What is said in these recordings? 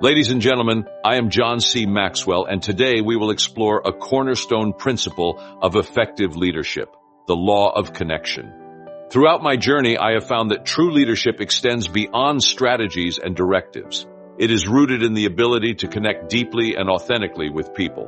Ladies and gentlemen, I am John C. Maxwell, and today we will explore a cornerstone principle of effective leadership, the law of connection. Throughout my journey, I have found that true leadership extends beyond strategies and directives. It is rooted in the ability to connect deeply and authentically with people.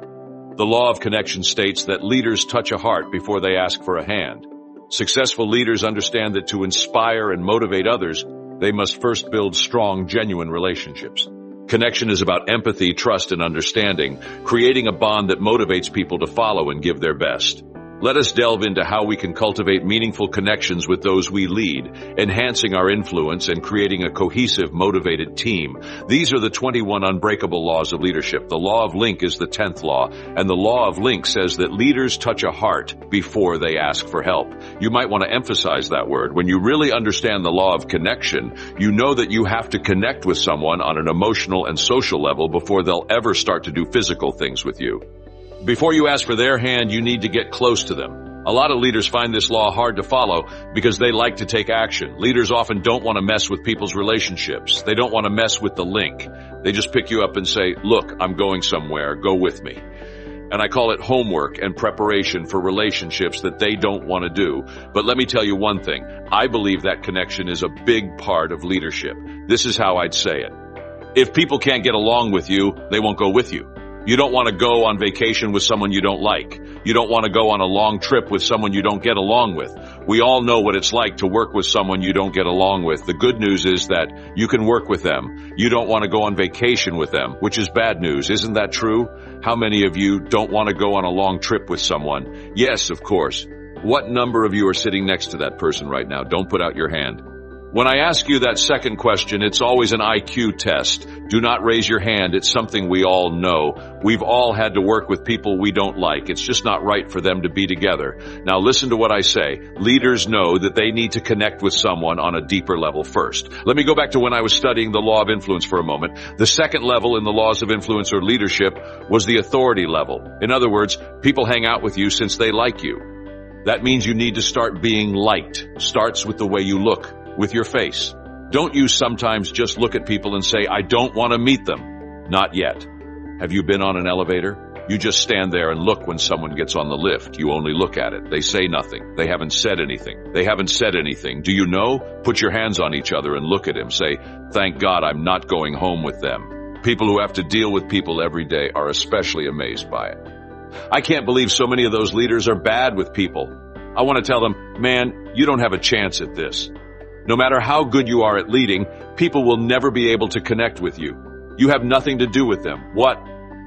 The law of connection states that leaders touch a heart before they ask for a hand. Successful leaders understand that to inspire and motivate others, they must first build strong, genuine relationships. Connection is about empathy, trust, and understanding, creating a bond that motivates people to follow and give their best. Let us delve into how we can cultivate meaningful connections with those we lead, enhancing our influence and creating a cohesive, motivated team. These are the 21 unbreakable laws of leadership. The law of link is the 10th law, and the law of link says that leaders touch a heart before they ask for help. You might want to emphasize that word. When you really understand the law of connection, you know that you have to connect with someone on an emotional and social level before they'll ever start to do physical things with you. Before you ask for their hand, you need to get close to them. A lot of leaders find this law hard to follow because they like to take action. Leaders often don't want to mess with people's relationships. They don't want to mess with the link. They just pick you up and say, "Look, I'm going somewhere. Go with me." And I call it homework and preparation for relationships that they don't want to do. But let me tell you one thing. I believe that connection is a big part of leadership. This is how I'd say it. If people can't get along with you, they won't go with you. You don't want to go on vacation with someone you don't like. You don't want to go on a long trip with someone you don't get along with. We all know what it's like to work with someone you don't get along with. The good news is that you can work with them. You don't want to go on vacation with them, which is bad news. Isn't that true? How many of you don't want to go on a long trip with someone? Yes, of course. What number of you are sitting next to that person right now? Don't put out your hand. When I ask you that second question, it's always an IQ test. Do not raise your hand. It's something we all know. We've all had to work with people we don't like. It's just not right for them to be together. Now listen to what I say. Leaders know that they need to connect with someone on a deeper level first. Let me go back to when I was studying the law of influence for a moment. The second level in the laws of influence or leadership was the authority level. In other words, people hang out with you since they like you. That means you need to start being liked. Starts with the way you look. With your face. Don't you sometimes just look at people and say, "I don't want to meet them"? Not yet. Have you been on an elevator? You just stand there and look when someone gets on the lift. You only look at it. They say nothing. They haven't said anything. They haven't said anything. Do you know? Put your hands on each other and look at him. Say, "Thank God I'm not going home with them." People who have to deal with people every day are especially amazed by it. I can't believe so many of those leaders are bad with people. I want to tell them, man, you don't have a chance at this. No matter how good you are at leading, people will never be able to connect with you. You have nothing to do with them. What?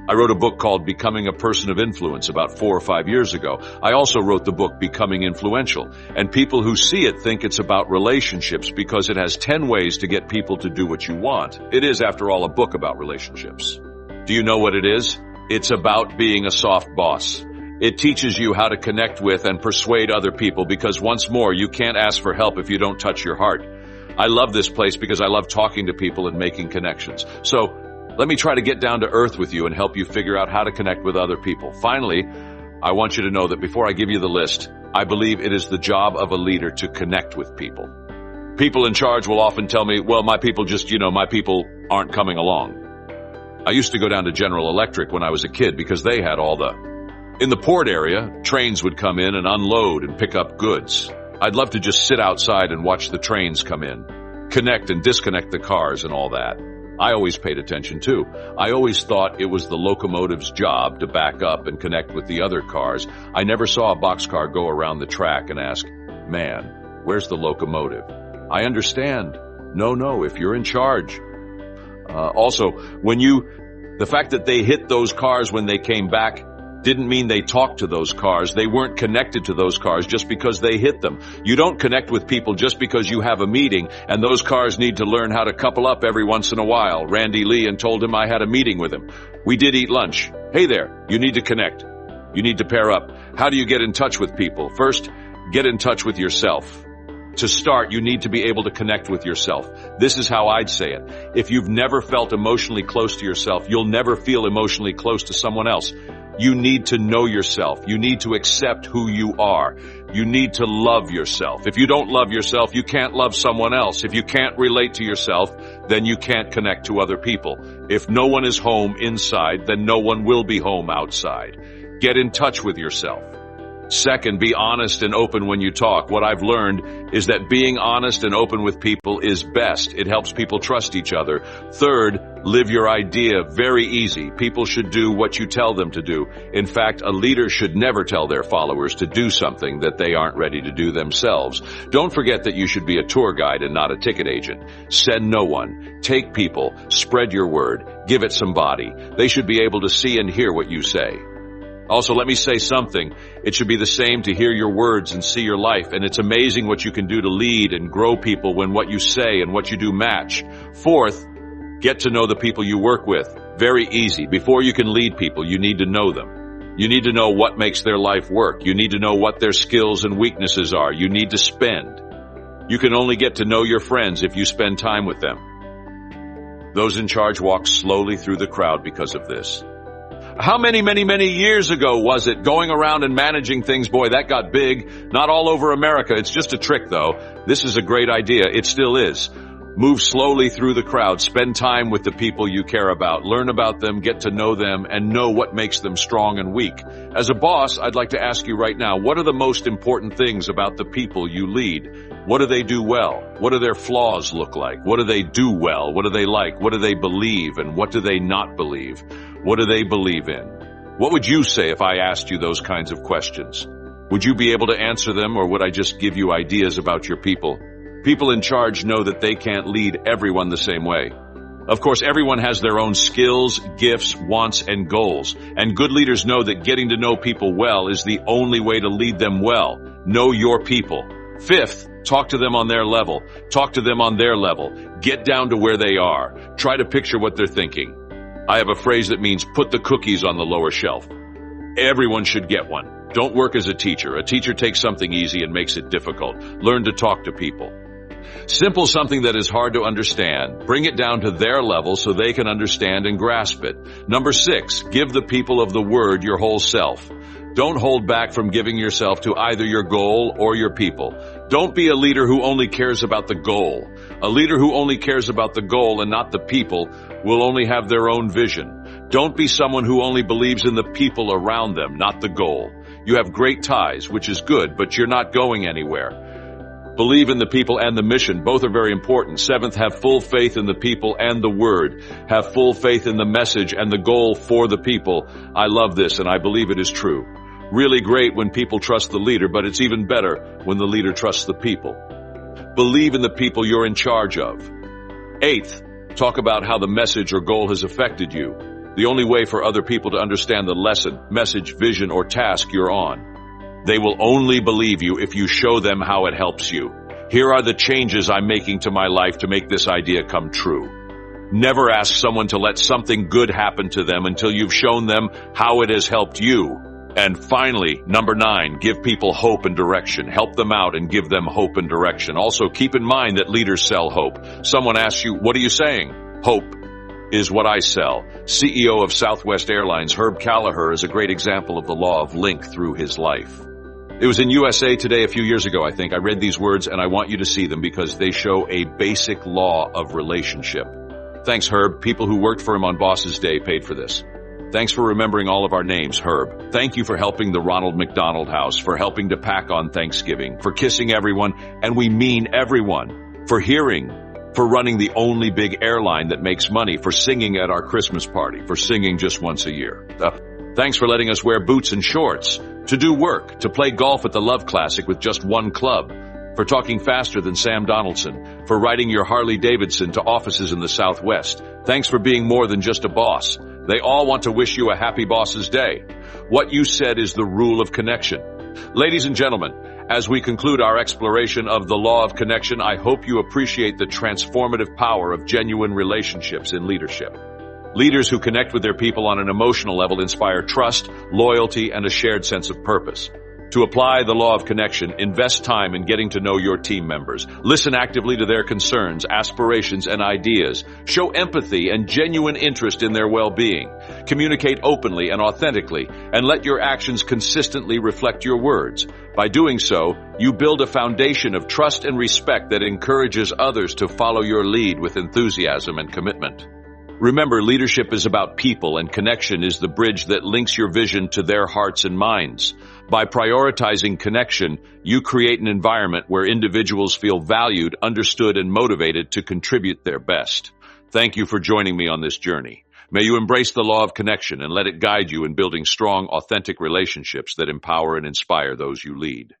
I wrote a book called Becoming a Person of Influence about 4 or 5 years ago. I also wrote the book Becoming Influential, and people who see it think it's about relationships because it has 10 ways to get people to do what you want. It is, after all, a book about relationships. Do you know what it is? It's about being a soft boss. It teaches you how to connect with and persuade other people because once more, you can't ask for help if you don't touch your heart. I love this place because I love talking to people and making connections. So let me try to get down to earth with you and help you figure out how to connect with other people. Finally, I want you to know that before I give you the list, I believe it is the job of a leader to connect with people. People in charge will often tell me, well, my people my people aren't coming along. I used to go down to General Electric when I was a kid because they had in the port area, trains would come in and unload and pick up goods. I'd love to just sit outside and watch the trains come in, connect and disconnect the cars and all that. I always paid attention too. I always thought it was the locomotive's job to back up and connect with the other cars. I never saw a boxcar go around the track and ask, "Man, where's the locomotive?" I understand. No, if you're in charge. Also, the fact that they hit those cars when they came back didn't mean they talked to those cars. They weren't connected to those cars just because they hit them. You don't connect with people just because you have a meeting and those cars need to learn how to couple up every once in a while. Randy Lee and told him I had a meeting with him. We did eat lunch. Hey there, you need to connect. You need to pair up. How do you get in touch with people? First, get in touch with yourself. To start, you need to be able to connect with yourself. This is how I'd say it. If you've never felt emotionally close to yourself, you'll never feel emotionally close to someone else. You need to know yourself. You need to accept who you are. You need to love yourself. If you don't love yourself, you can't love someone else. If you can't relate to yourself, then you can't connect to other people. If no one is home inside, then no one will be home outside. Get in touch with yourself. Second, be honest and open when you talk. What I've learned is that being honest and open with people is best. It helps people trust each other. Third, live your idea. Very easy. People should do what you tell them to do. In fact, a leader should never tell their followers to do something that they aren't ready to do themselves. Don't forget that you should be a tour guide and not a ticket agent. Send no one. Take people. Spread your word. Give it some body. They should be able to see and hear what you say. Also, let me say something. It should be the same to hear your words and see your life, and it's amazing what you can do to lead and grow people when what you say and what you do match. Fourth, get to know the people you work with. Very easy. Before you can lead people, you need to know them. You need to know what makes their life work. You need to know what their skills and weaknesses are. You need to spend. You can only get to know your friends if you spend time with them. Those in charge walk slowly through the crowd because of this. How many years ago was it? Going around and managing things, boy, that got big. Not all over America. It's just a trick, though. This is a great idea. It still is. Move slowly through the crowd. Spend time with the people you care about. Learn about them, get to know them, and know what makes them strong and weak. As a boss, I'd like to ask you right now, what are the most important things about the people you lead? What do they do well? What do their flaws look like? What do they do well? What do they like? What do they believe? And what do they not believe? What do they believe in? What would you say if I asked you those kinds of questions? Would you be able to answer them, or would I just give you ideas about your people? People in charge know that they can't lead everyone the same way. Of course, everyone has their own skills, gifts, wants, and goals. And good leaders know that getting to know people well is the only way to lead them well. Know your people. Fifth, talk to them on their level. Talk to them on their level. Get down to where they are. Try to picture what they're thinking. I have a phrase that means put the cookies on the lower shelf. Everyone should get one. Don't work as a teacher. A teacher takes something easy and makes it difficult. Learn to talk to people. Simple something that is hard to understand. Bring it down to their level so they can understand and grasp it. Number 6, give the people of the word your whole self. Don't hold back from giving yourself to either your goal or your people. Don't be a leader who only cares about the goal. A leader who only cares about the goal and not the people will only have their own vision. Don't be someone who only believes in the people around them, not the goal. You have great ties, which is good, but you're not going anywhere. Believe in the people and the mission. Both are very important. 7th, have full faith in the people and the word. Have full faith in the message and the goal for the people. I love this, and I believe it is true. Really great when people trust the leader, but it's even better when the leader trusts the people. Believe in the people you're in charge of. 8th, talk about how the message or goal has affected you. The only way for other people to understand the lesson, message, vision, or task you're on. They will only believe you if you show them how it helps you. Here are the changes I'm making to my life to make this idea come true. Never ask someone to let something good happen to them until you've shown them how it has helped you. And finally, number 9, give people hope and direction. Help them out and give them hope and direction. Also, keep in mind that leaders sell hope. Someone asks you, what are you saying? Hope is what I sell. CEO of Southwest Airlines, Herb Callagher, is a great example of the law of link through his life. It was in USA Today a few years ago, I think. I read these words, and I want you to see them because they show a basic law of relationship. Thanks, Herb. People who worked for him on Boss's Day paid for this. Thanks for remembering all of our names, Herb. Thank you for helping the Ronald McDonald House, for helping to pack on Thanksgiving, for kissing everyone, and we mean everyone, for hearing, for running the only big airline that makes money, for singing at our Christmas party, for singing just once a year. Thanks for letting us wear boots and shorts, to do work, to play golf at the Love Classic with just one club, for talking faster than Sam Donaldson, for riding your Harley Davidson to offices in the Southwest. Thanks for being more than just a boss. They all want to wish you a happy Boss's Day. What you said is the rule of connection. Ladies and gentlemen, as we conclude our exploration of the law of connection, I hope you appreciate the transformative power of genuine relationships in leadership. Leaders who connect with their people on an emotional level inspire trust, loyalty, and a shared sense of purpose. To apply the law of connection, invest time in getting to know your team members. Listen actively to their concerns, aspirations, and ideas. Show empathy and genuine interest in their well-being. Communicate openly and authentically, and let your actions consistently reflect your words. By doing so, you build a foundation of trust and respect that encourages others to follow your lead with enthusiasm and commitment. Remember, leadership is about people, and connection is the bridge that links your vision to their hearts and minds. By prioritizing connection, you create an environment where individuals feel valued, understood, and motivated to contribute their best. Thank you for joining me on this journey. May you embrace the law of connection and let it guide you in building strong, authentic relationships that empower and inspire those you lead.